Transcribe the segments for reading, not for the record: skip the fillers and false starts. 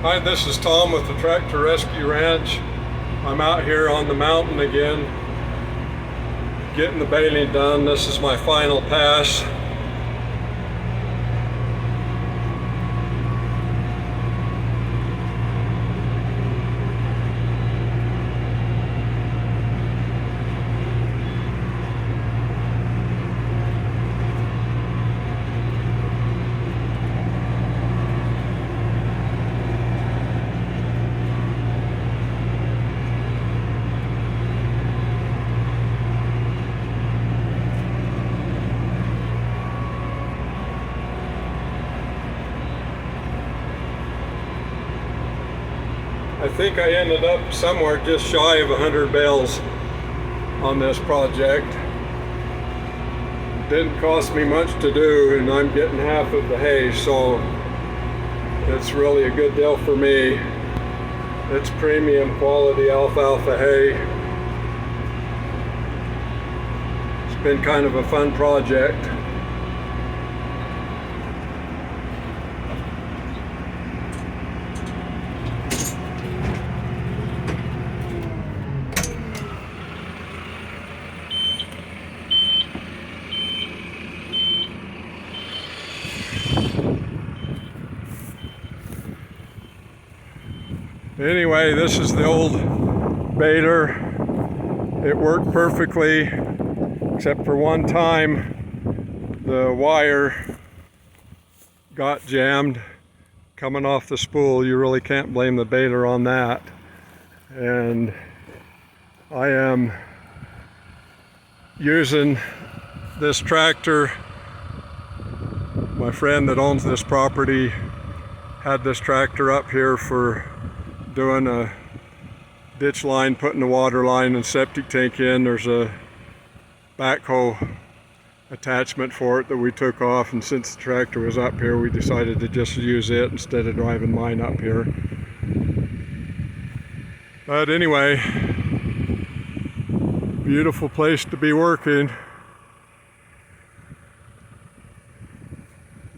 Hi, this is Tom with the Tractor Rescue Ranch. I'm out here on the mountain again, getting the baling done. This is my final pass. I think I ended up somewhere just shy of 100 bales on this project. Didn't cost me much to do, and I'm getting half of the hay, so it's really a good deal for me. It's premium quality alfalfa hay. It's been kind of a fun project. Anyway, this is the old baler. It worked perfectly, except for one time the wire got jammed coming off the spool. You really can't blame the baler on that. And I am using this tractor. My friend that owns this property had this tractor up here for doing a ditch line, putting the water line and septic tank in. There's a backhoe attachment for it that we took off, and since the tractor was up here, we decided to just use it instead of driving mine up here. But anyway, beautiful place to be working.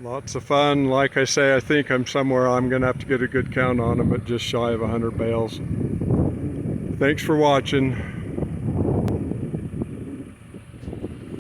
Lots of fun. Like I say, I think I'm gonna have to get a good count on them, but just shy of 100 bales. Thanks for watching.